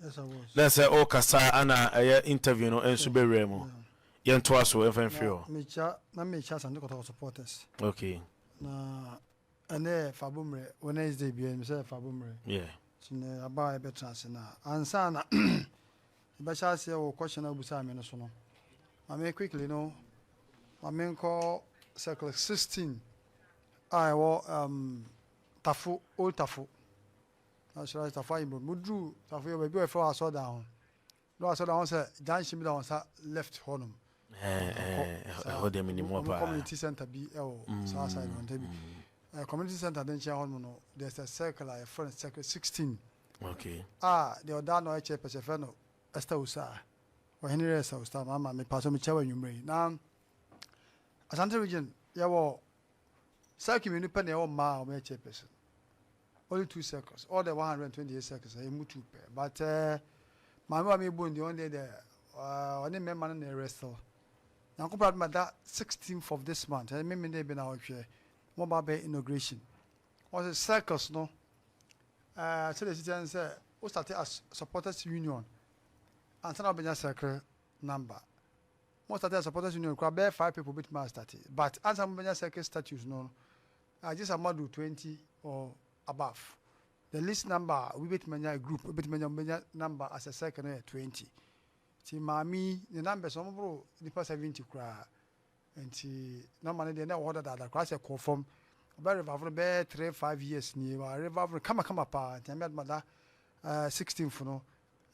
Yes, I was. Let's say all kasa ana interview no enso be remo. Yen to aso even feel. Me cha san Kotoko supporters. Okay. Na ene Faabu Mmerɛ Wednesday bi me say Faabu Mmerɛ. Yeah. Tine aba e be trans na. Ansa na be cha se o question abusa me no so no. I mean quickly no. I mean call circle 16. I wo Tafu old Tafu. National Tafu Ibo Mudru Tafu e be for aso down. No aso down say Jan Shimi down sa left honum. Hold them anymore. Community center be south side on TV. Community center then share on no. There's a circle like front circle 16. Okay. The other no HA Pesefeno Esther Usa. Or Henry Esther Usta Mama me pass me chair you may. Now Asante region, yawo circle me penny or ma or HA person. Only 2 circles. All the 128 circles I move 2 pair. But my mama born the only there only member in the wrestle. Now, compared to that 16th of this month, I remember they been out here. Mobile Bay inauguration. Was a circus, no? So the citizens say, we started as supporters union. And then I'll be a circle number. Most of the supporters union, crowd 5 people bit my started. But as I'm a circle status, no, I just a model 20 or above. The list number, we bit many group, we bit many number as a circle 20. Ti mami the numbers some bro the 70 kra enti normally they na order that class e confirm about river be 3-5 years ni river kama pa ti am mother 16 for no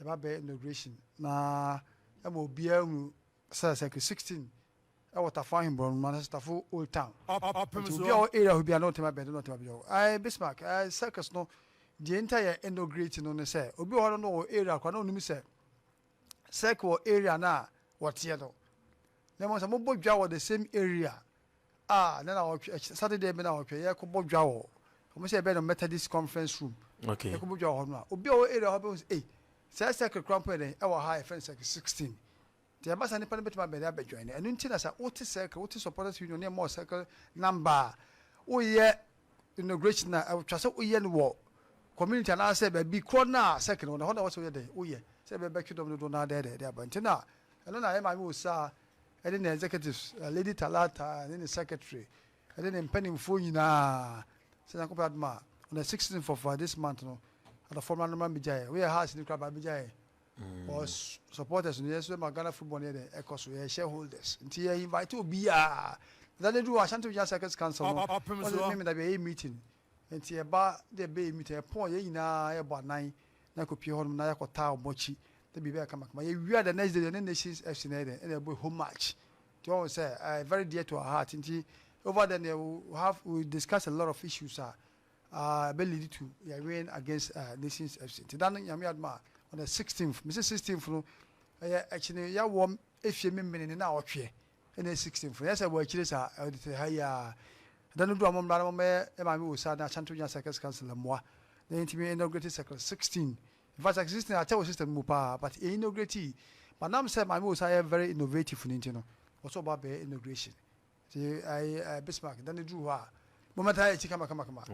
e ba be inauguration na e mo bia hu say 16 e water for him bro man staff old town Opemsuo area who be no tema be no tema be I Bismarck circus no the entire inaugurating no say obi ho no area kwa no nimi say circle area na what here no. Then once I'm about the same area. Then I Saturday be now okay. Yeah, ko bodwa. Come say be no Methodist conference room. Okay. Ko bodwa ho no. Obi o area ho be say say circle cramp den e wa high friend circle 16. The abasa ni pan betima be there be join. Enu nti na sa what circle, what supporters union near more circle number. O ye inauguration na twa say o ye no wo community na say be bi kro na circle no. Ho na what so ye dey. O ye say be back to do na there but now I don't know I will say and then the executives Lady Talata and then the secretary and then pending phone na say na compared ma on the 16th of this month no at the former number bijay we house in crab bijay was supporters in yes we Ghana football there echoes we shareholders until you invite obia that they do Ashanti Circus Council no me that be a meeting until ba the be meeting a point ye na e ba 9 na ko pie honum na yakota obochi the be kama ye we the next day the nations FC na there and a home match to all say very dear to our heart nti over then we discuss a lot of issues ability to win against nations FC nti dan nyame adma on the 16th Mr 16th no actually ya wom efie memene na otwe and the 16th yes we actually say haya dan do amom na mo e ma me wo sa na Ashanti Circus Council moa the intimate inaugurated circle 16. In fact, existing at our system mupa, but inaugurated. But now say my most are very innovative in Intino. Also about the inauguration. See, I Bismarck, then they drew her. Moment I come.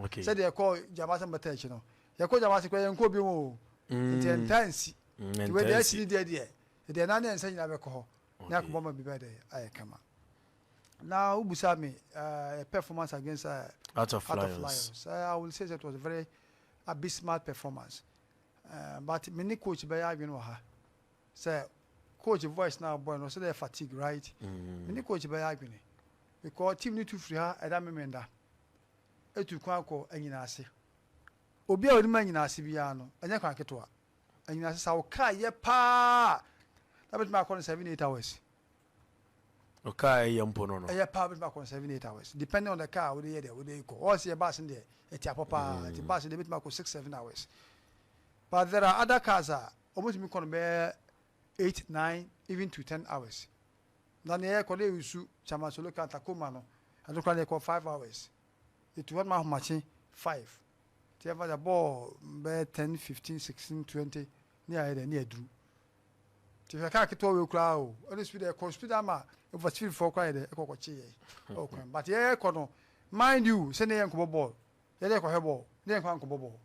Okay. Said they call Jamaican Batachino. They call Jamaican and Kobi intense. The way they actually did the Nana and saying alcohol. Now, Bomber be better. I come up. Now, Ubusami, performance against Out of Flyers. I will say that was a very Bismarck performance. But many coach by Agino ha. Say coach voice now boy no say they fatigue, right? Many coach by Agino. Because team need to free her at that moment. Etu kwa ko Ayinase. Obi a odi ma Ayinase bia no, anya kwa keto a. Ayinase sa o ka ye pa. That bit ma call 7-8 hours. Okay, yampo no. Ye pa bit ma call 7-8 hours. Depending on the car we dey there, we dey go. Or see a bus in there. Eti apapa, eti bus dey bit ma call 6-7 hours. But there are other cars almost me can be 8, 9, even to 10 hours. Then the air call you chama so look at Takuma no. I don't call 5 hours. It was my matching 5. The ever the ball be 10, 15, 16, 20 near drew. If I can't get all your crowd, only speed a speed ama over speed for cry the echo. Okay, but yeah, mind you, send a young ball. Yeah, they call her ball. They can't ball.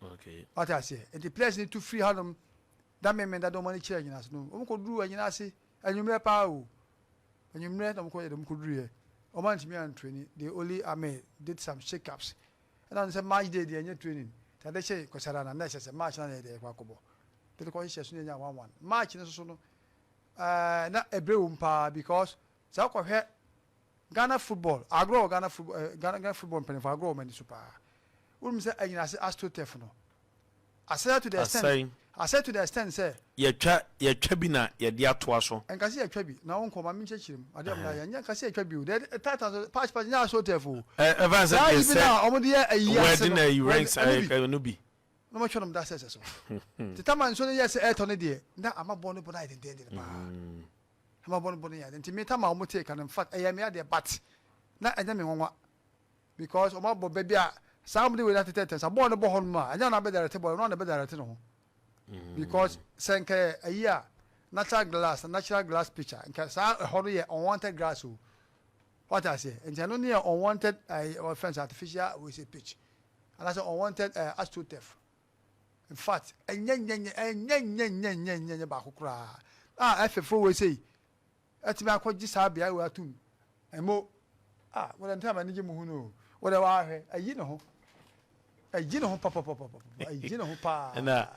Okay. What I say, and the players need to free hand them that mean that don't money chair Ayinase no o ko duru Ayinase anwumre pa o anwumre na mo ko ye dem ko duru ye o man timi an training they only did some shake ups and I say match day dey any training that they say ko sara na say match na dey kwa kobo they ko share so nya 1-1 match no so no na ebrewum pa because sa ko hwe Ghana football agro Ghana football pen for agro man super we say Ayinase astrotef no I said to the extent say ye twa bi na ye de atoa so en kasi ye twa bi na won ko ma mi chechirim ade am na ye nya kasi ye twa bi o de tata patch nya astrotef o evans say omo de ye where na you ranks no bi no ma chonum da say so the time so yes e to ne de na amabo no bo na identity ba amabo no bo ne ya nti me time omo take and in fact e me ade but na enya me nwanwa because omo bo ba bia somebody with that tense abo no bo hon ma enya na be direct boy no na be direct no because senke a year natural glass picture nke sa hono ye unwanted grass o what I say and no near unwanted offense artificial we say pitch and I say unwanted astrotef in fact enya ba kokura FFO we say ati ba kwaji sa bia we atum emo when time ani mu hu no we da wa hwe ayi no ho papa ayi no ho pa na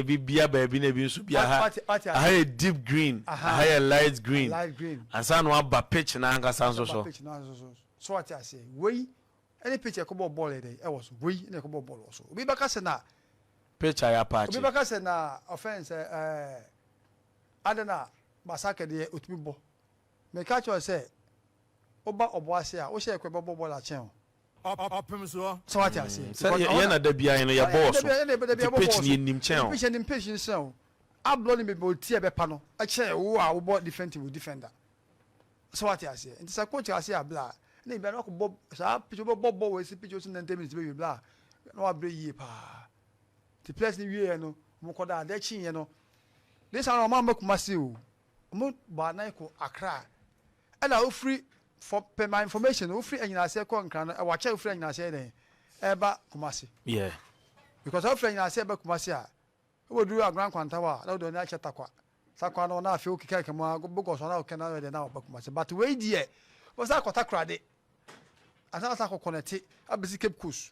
bibia baby na bi nso bia ha a deep green ha a light green and san no aba pitch na anga san so what I say we any pitch e ko ball e dey e was we na ko ball also obi baka se na pitch ya patch obi baka se na offense adana masaka de otumi bo me catch you say oba oboase a wo she ko ball a chen Opemsuo. So what I say ye na da bia no ya boss pitch ni nim chen pitch ni pitch so ablo ni be tie be pa no a che wo a wo bo defensive defender so what I say nti sa coach I say abla na ibe na ko bo sa pitch bo we si pitch so 90 minutes be bla na wa bre yie pa the place ni wie no mo ko da de chin ye no this are ma Kumasi o mo ba na ko Accra and I free for my information o free Ayinase ko nkran e wa che o free Ayinase den e ba Kumasi yeah because o free Ayinase ba Kumasi a o duru agran kwanta wa na do na che takwa sakwa no na afi o kika kemo go so na o kana de na ba Kumasi but we die was akota krade asa ko connect abisi Cape Coast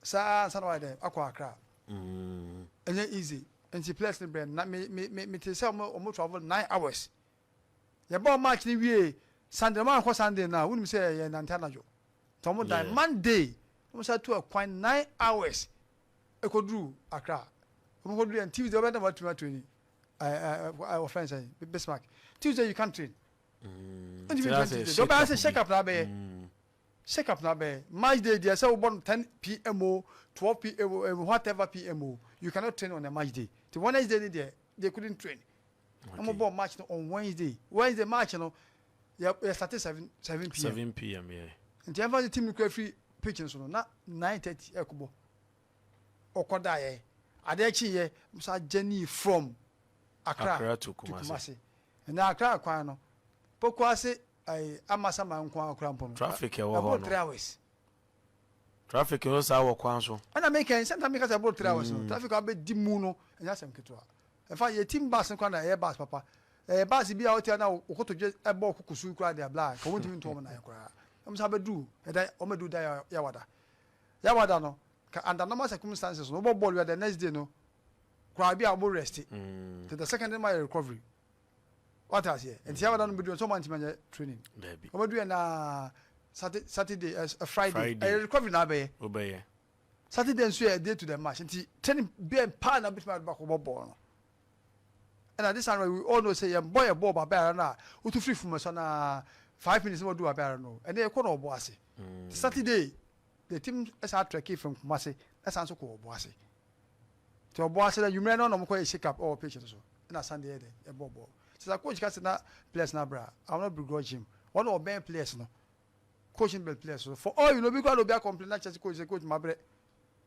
sa no wa de akwa Accra enye easy and she place the brand na me tell say o travel 9 hours ya ba match ni wie Sunday man ko Sunday na wonu say ya nantana jo to mo die Monday mo say to a 9 hours e ko dru Accra mo ko dru and Tuesday we na what training offense Bismarck Tuesday you can't train and you don't be say check up na be match day there say we born 10 p.m. 12 p.m. whatever p.m. you cannot train on a match day the Wednesday there they couldn't train. I'm about match on Wednesday match no yeah started 7 p.m. 7 p.m. yeah and the team go free pitching so na 9:30 ekobo okoda ye adechi ye msa journey from Accra to Kumasi and Accra kwa no pokwase amasa man kwa Accra mpo traffic e wo ho no 3 hours traffic e ho sa wo kwan so ana make sometimes make about 3 hours no traffic abe di mu no enya sem ketwa in fact your team bus kwa na air bus papa bus bi a hotel na okotoje ebo okukusu kwa dia black ko wonti nto na yakwa am sa bedu da o medu da yawada no ka under normal circumstances no ball we the next day no kwa bi a bo rest to the second day my recovery what has here and yawada no bedu so man timanya training o medu na Saturday Friday recovery na be obey Saturday nso a day to the match nti training be pa na bit my back ball no. And at this time we all know say your boy a ball baba na o to free from so na 5 minutes we do baba no and they call Oboase Saturday the team is out trek from Kumasi that's answer ko Oboase to Oboase that you may know no mo shake up all patients so na Sunday dey e ball so coach ka say na players na bra I not begrudge him one of ben players no coaching bel players so for all you know because obi a complain na church coach mabre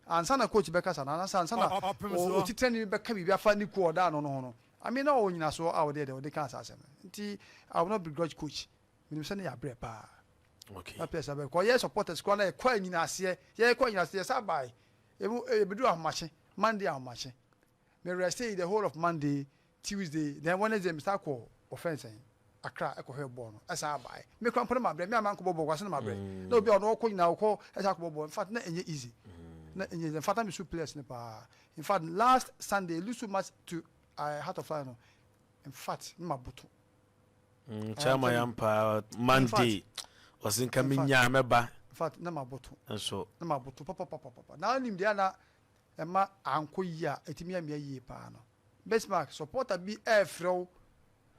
and sana coach beka sana na sana o ti training beka bibia fa ni ko oda no I mean, no, you know, so out there, they can't answer me. I will not begrudge coach. You send your bread, pa. Okay. I play some. Yes, supporters, quite Ayinase. Yeah, quite Ayinase. Yes, I buy. You do a match. Monday I'm matching. Me rest the whole of Monday, Tuesday, then Wednesday me start call offense. Accra eko he ball no esa buy me kwan pon ma bre me am anko bobo kwase na ma bre na obi ono ko nyina ko esa ko bobo in fact na enye easy na enye in fact me su players ne pa in fact last Sunday lose too much to Heart of Lion no in fact ma boto chama yampa Monday was in kaminya meba in fact na ma boto so na ma boto papa na nim dia na e ma anko yi a etimi am yi pa no best mark supporter bi e frɛ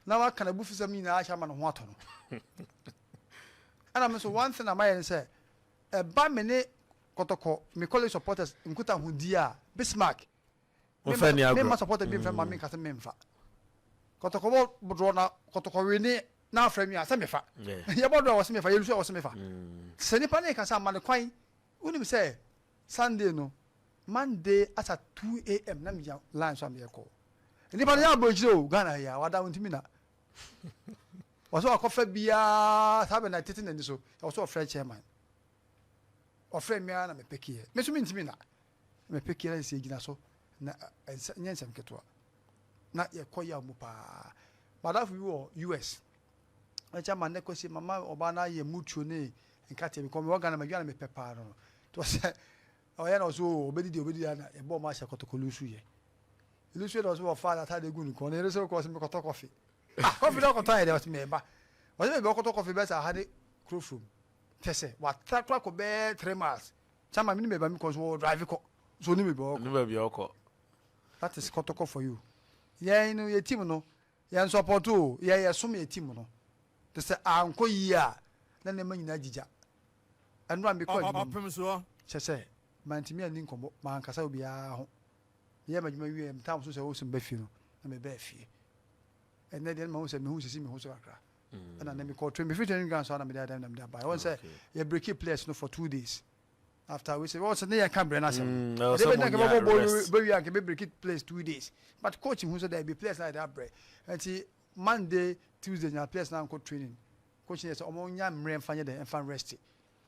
na wa kana bu fisam ni na acha ma no ho ato no ana me so one thing am I say e ba me ne Kotoko me college supporters nkuta hudi a Bismarck me ma supporter bi mfa ma me kasa me mfa Kotoko bo draw na Kotoko we ni na afra mi asa me fa ye bo draw was me fa ye lusu was me fa se ni pa ne kasa ma ne kwan unim say Sunday no Monday at 2 a.m. na me line so am ye call ni pa ya bo jiro Ghana ya wada wontimi na waso akofa bia sabe na tete na ni so waso ofre chairman ofre mi na me pekie me so ntimi na me pekie na se gina so na nyensem ketwa na ye koya mu pa madafu wo US na chairman ne kosi mama oba na ye mutuo ne nkate bi ko me Ghana ma gwana me pepa no to se oya na so obedi na e bo ma sha Kotoko lusu ye lusu na so fa na ta de gun ko ne re so ko se me Kotoko coffee coffee don't try there was me ba was me be coffee better I had it crew from tese what track ko be 3 miles chama me ba me ko so drive ko so ni me be oko that is Kotoko for you yeah no your team no ya support o ya so me team no to say anko yi a na ne manyina jija enu am be ko Opemsuo say man timi ani nkombo man kasa obi a ho ye majuma wie mtam so say o sim ba fi no na me ba fi and then man say me hu sisi me hu so Accra and then me call train me fit training ground so na me dey dem dey buy one say you break it players no for 2 days after we say what's the Canberra na say they be na go bo we can break it place 2 days but coach who say there be players like that break until Monday Tuesday na players na go training coach say omo nya mre mfanye dem fan rest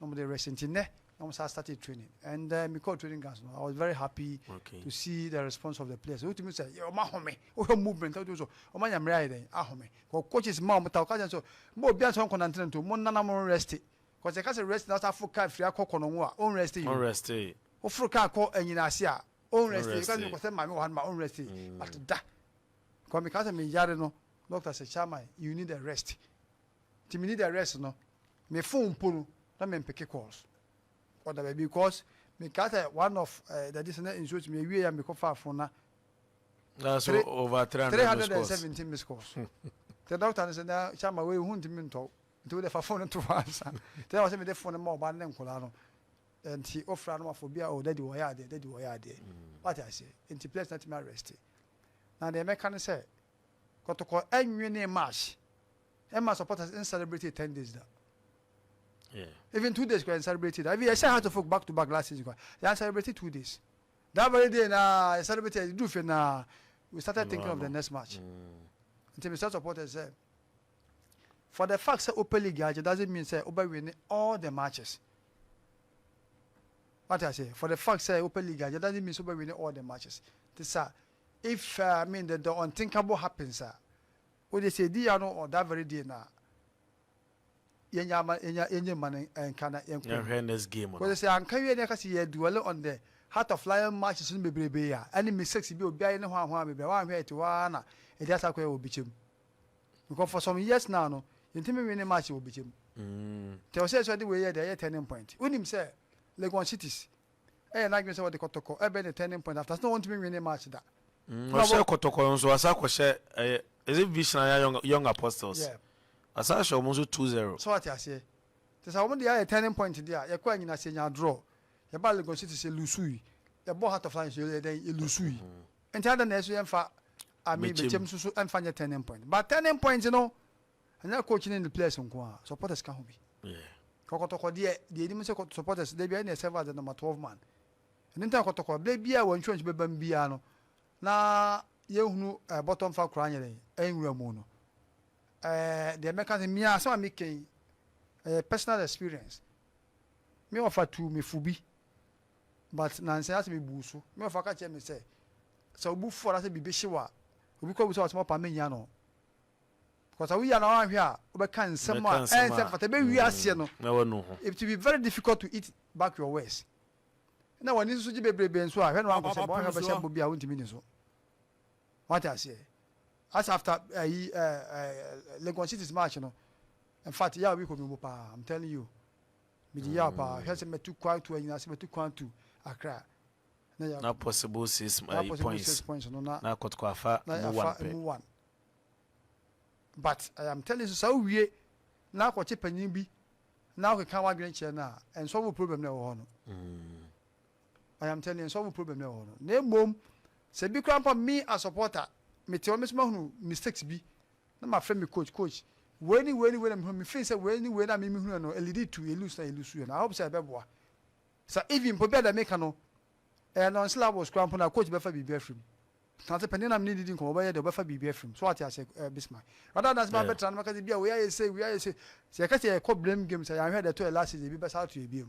omo dey rest until ne almost I started training and me called training grounds. I was very happy to see the response of the players. Who to me say, "Yo, ma home, oh movement, oh so, oh my am right there, ah home." Because coaches mom, but our so, more be so content to mon nana more rest. Because the case rest not Africa free akoko no wa, own rest. Own rest. Africa call Ayinase, own rest. Because you say my own rest. But that, because because me yare no, doctor say, "Chama, you need a rest." To me need a rest no. Me phone pull, na me pick calls. Or the because me got one of the distant insurance me we am ko far for na that's over 317 missed calls. The doctor said na chama we hu ntimi nto nto the phone to answer. Then I say me the phone more ba na nkola no and he offer no for bia oh daddy wo ya there what I say into place not me arrest now the mechanic say Kotoko enwe ne march Emma supporters in celebrate 10 days that. Yeah. Even 2 days can celebrated. I had to folk back to back last season. They celebrated 2 days. That very day na celebrated do na we started thinking of the next match. Until Mr. Supporters said for the fact that Open League doesn't mean say Oba win all the matches. What I say for the fact that Open League doesn't mean Oba win all the matches. This if I mean the unthinkable happens what they say or that very day na yenye man kana next game because say an can we na kasi ye dwell on the Heart of Lion matches no bebrebe ya any mistakes bi obi aye ne ho ahon bebrebe wa hwe eti wa na e dey asakwa obi chem because for some years now no yentimi win match obi chem tell say so the way here dey turning point unim say Legon cities na gbe say what the Kotoko e be the turning point after no want to win match that no say Kotoko so asakwa she is it Vision young apostles yeah Asasha almost 2-0. So what I say? There's a woman there turning point there. You're going to say draw. You're about to say Lusui. You're about Heart of Lion so then Lusui. And the other next year I mean the team so and find your turning point. But turning points, you know, and they're coaching in the players on Kwa. Supporters can't be. Yeah. Kotoko the enemy supporters they be in the server the number 12 man. And then Kotoko they be a one chance be bambiano. Na you know bottom for crying anywhere mono. The American me so I'm making personal experience. Me offer to me fubi. but nanse ase me busu me fa ka che me say so obu for ase bibi hyewa obi ko bu so otmo pa menya no because we are now here obeka nsem a ensem fata be wi ase no it will be very difficult to eat back your words na wani so ji bebrebe nso a hwe no anko se bo hwe be she bo bia wontimi ni so what I say as after Lagos City's match no in fact yeah we ko mi pa I'm telling you me di ya pa hwe se metu kwa to Ayinase metu kwa to Accra na possible 6 points no na Kotoko afa mu 1 but I am telling you so wie na ko che panyin bi na ko kan wa gren che na and solve problem na wo no I am telling you solve problem na wo no na mom se bi krampa me a supporter me te o me sma hunu mistakes bi na my friend me coach when me feel say when na me hunu no lead to you lose na I hope say beboa so even po be da make no and on slab was krampa na coach be fa bi afrim Tante penina me need nko obaye de obafa bibia film so what I say Bismarck rather than my better na bia we are say say ka say e blame game say I heard the to last season bi best out to ebiem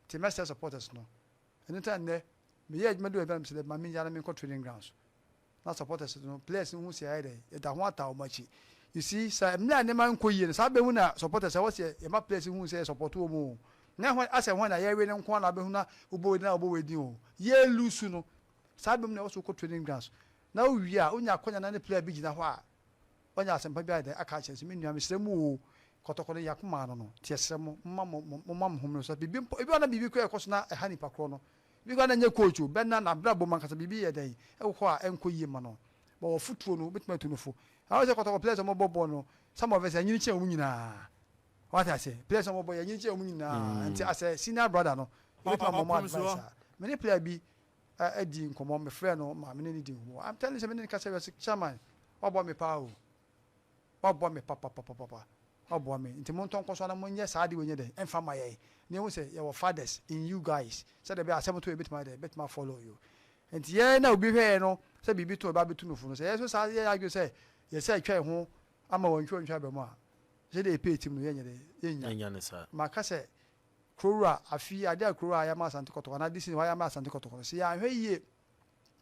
team master supporters no anytime ne me ye adwuma do e say ma me yana me ko training grounds na supporters no players who say I dey e da ho ata o machi you see say me na man ko yie say be hu na supporters say what say e ma players who say support o mo na ho ase ho na ye we ne nko na be hu na obo we din o ye lose no sabem na also ko training grounds na wi a onya akonya na ne player bi gina ho a onya asempa bi ade aka chance me nua mesremu Kotoko ne yakoma no tiesremu mama hom no so bibi na bibi ko ekoso na ha nipa kro no bi ko na nya coach be na brabo man kasa bibi ye den e ko a enko yie ma no bo wo futuo no betima tu no fo ha se Kotoko players mo bobo no some of us anyini che omu nyina what I say players mo bobo anyini che omu nyina anti as a senior brother no betima mo advice many player bi edi nkomo me friend no ma me ni di ho I'm telling you me ni ka say chairman obo me pa o obo me papa obo me nti mo nton koso na mo nye saade wenye de emfa ma ye ne hu say your fathers in you guys say there be asem to bit ma follow you nti ye na obi hwe no say bibi to ba betu no fu no say so sa ye argue say ye say twa ho ama won twa be mo a say dey pay team no ye nye de nya ne sa ma ka say Krora afi ade Krora ya ma Asante Kotoko na disi wa ya ma Asante Kotoko se ya hwe yie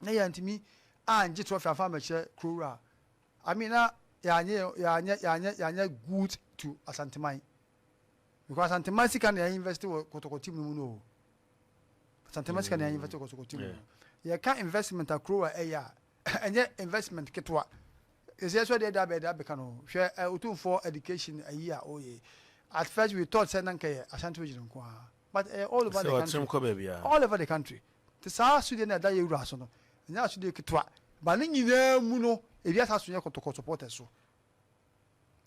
na ya ntimi anje trophy afa ma che Krora amina ya anye good to Asante Man because Asante Man sika na invest wo Kotoko team no no Asante Man sika na invest wo Kotoko team ya ka investment a Krora ya enye investment ketwa ese so de da be kanu hwe otumfo education ayi a oye. At first we thought say nanke Ashanti region ko but all over the country all over the country the South Sudan na da ye wura so no nya so de kitwa ba ne nyina mu no e bia sa so ye Kotoko supporters so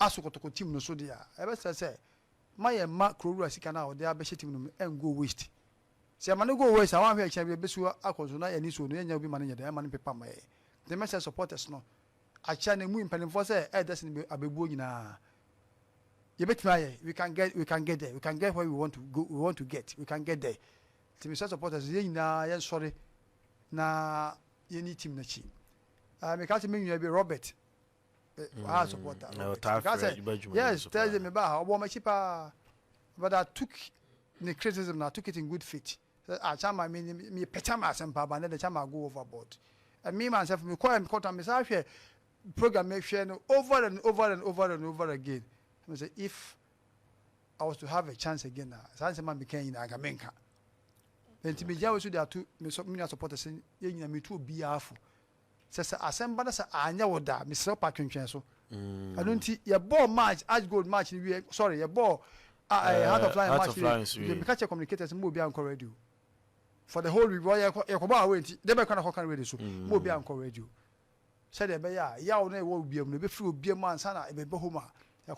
aso Kotoko team no so dia e be say my ma Krowura sika na o de abehye team no en go waste se ma no go waste awan hwe echa be su akozo na ye ni so no nya obi ma ne nyeda e ma ne pepa ma ye the message supporters no acha na mu impanimfo say e destiny abebuo nyina we can get there. We can get where we want to get. We can get there. Team supporters na yen sorry na any team na chi. Me ka me be Robert. Supporter. Yes, tell me ba obo ma chi pa. But I took the criticism, I took it in good faith. Chama me petama sempa ba na the chama go overboard. And me myself me call me say program make share over and over again. I say if I was to have a chance again, Sanse man became in Agamenka. Then to me, Jawas would have to me supporters in me to be awful. Says Assemble sa anya woda, Mr. Parkin Chanso. I don't see your ball match, as gold match, sorry, your ball out of line match. You catch your communicators and move beyond radio. For the whole reward, Yakoba went, they be kind of hockey radio, so move beyond radio. Said the Baya, Yaw will be able to be through beer man, Sana, a Bohoma.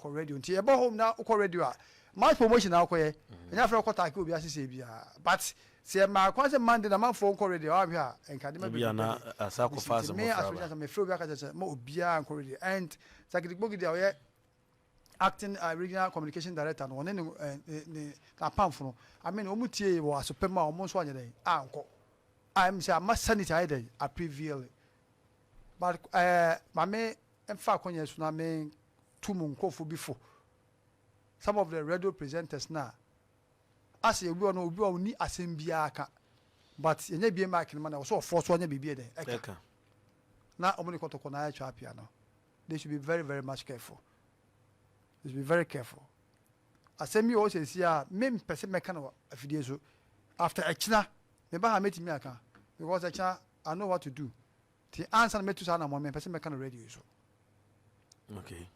Radio nti ebo home na ukọ radio a my promotion na akoye enya fra kwata ke obi asese bia but se ma kwanse mande na man phone radio a hwa enka de ma bia na asako fast me asojasa me fra obi aka say ma obi a nkọ radio and sakidikbogi dia oye acting regional communication director no one ne na pamfo no I mean omutie wo asopema omo so anya den anko I am say ma sanitize den a prevail but ma me emfa akonya so na me some of the radio presenters now ase obi wa ni asem bia aka but yenye bia mark no na so force onye bibia de eka na omoni Kotoko na ya twa pia no they should be very very much careful. They should be very careful. Asem bi o se sia me pese meka na afidie so after echina me ba ha metimi aka because echina I know what to do. The answer me to sana mo me pese meka na radio so. Okay.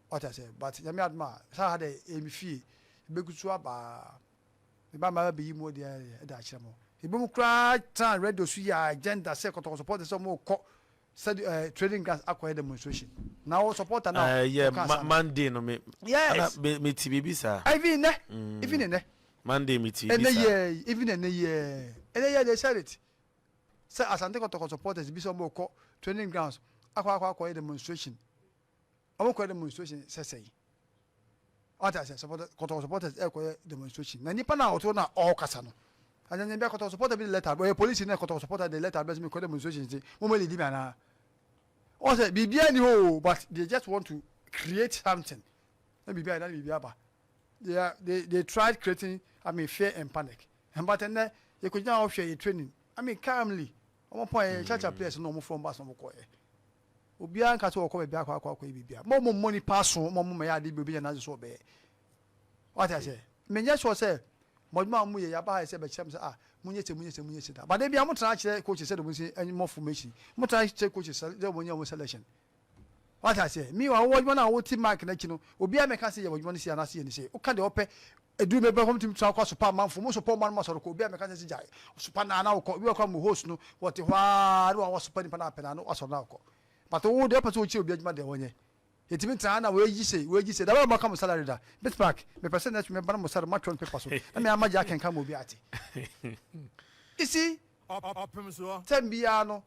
What I say but yami adma sa ha de emi fie begusu aba me ba ma be yi mo de da kire mo ebi mu kra tan radio su ya agenda say Kotoko support so mo ko said trading gas acquire demonstration now support now yeah Monday no me yes me TBB sir even ne Monday me TBB and yeah even and yeah they said it say Asante Kotoko supporters be so mo ko training grounds acquire demonstration omo ko demonstration say what I say support Kotoko supporters acquire demonstration na nipa na oto na all kasa no and then be Kotoko supporter be letter but police na Kotoko supporter the letter be me ko demonstration say mo me lead me na o say bibia ni ho but they just want to create something na bibia ba they tried creating fear and panic and but then you could now share training calmly omo point church players no mo from bus no ko obia nka so ko be akwa bibia mo money pass mo me ya de bibia na so be what I say me nya so say moduma mu ye ya ba say be chem say munye se da but they be am try kire coach say do say any more formation mo try kire coach say they mo nya selection what I say me wa wo na wo team mark na kino obia me ka say ye wo ni say na say ni say o ka de ope edu me be come team try kwa super man fo mo support man ma so ko obia me ka say jai super na na ko we ko mo host no what hwa do wa super ni pa na pe na no aso na ko but wo de person chi obia adwuma de wonye etimi tran na we yi say da ba come salary da bit back me person that me ban mo salary matron paper so na me amaje akenka mo bi ate you see Opemsuo tembia no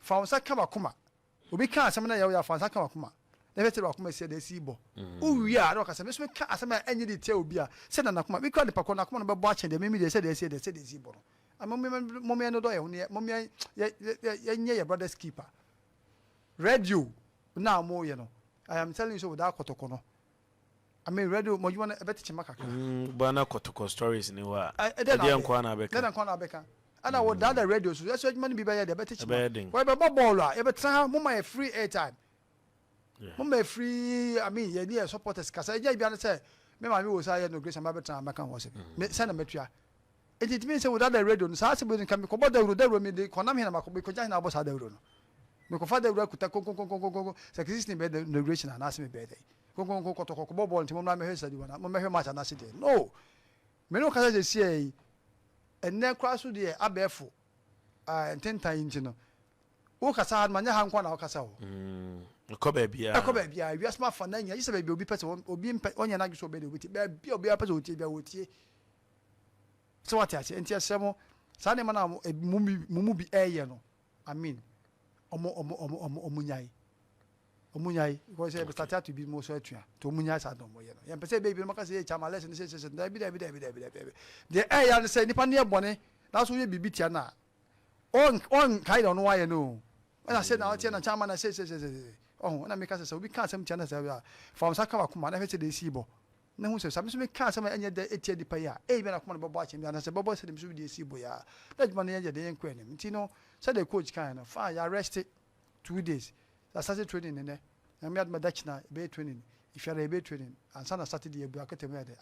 fa wonsa ka bakoma obi ka asem na ya fa wonsa ka bakoma na be te bakoma se da si bo uwi a na ka se me so ka asem a enye de tie obi a se na nakoma bi ka de pakona nakoma no be bo achen de me de se de si bo no mommy no do ye ho mommy ye nye your brother's keeper radio na mo ye no I am telling you so without Kotoko no radio mo you want a better chimaka bana Kotoko stories ni wa dey nkwa na beka ana wo da radio so so adwuma ni bi be ye dey better chimaka why be ball a e be tra mo my free airtime mo my free ye dey supporters kasa e bia say me ma me wo say no grace ma be tra maka wo say me say na metua it means say without the radio no sa se be kan me ko boda ro me dey konam hina makọ be ko jahina boss da ro no me ko fa da ro kuta kon say Christine be the inauguration na se me be dey kon Kotoko ko ball ntimo na me hesa di wana mo me hwe match na se dey no me no kasa se sei enne kwa so dey abefo ententan nti no wo kasa had manya ha nkwa na wo kasa wo ko ba bia wi asma fa na nya yisa ba bi obi pese obi onya na gso be dey obi ti ba bi obi pese otie bia wotie so what ya enti asemo sa ne mana mu bi eye no omunyai because e start to be mo so atua to omunyai sa don mo ye no ye pese be bi no makase e chama lesson say da bi the eye say nipa ne bone na so ye bibi tia na on kai don wa ye no na say na tia na chama na say oh na me ka say obi ka asem tia na say fa sa ka ba kuma na fete de si bo na hu say sa me so me ka asem enye de etia di pa ya e bi na kuma no bobo achim ya na say bobo say de so de si bo ya that man ye de yen kwa ni nti no say the coach kan no fa ya rest 2 days I started training in there. I made my Dutch now, training. If you are a training, and Sunday Saturday, you are getting ready.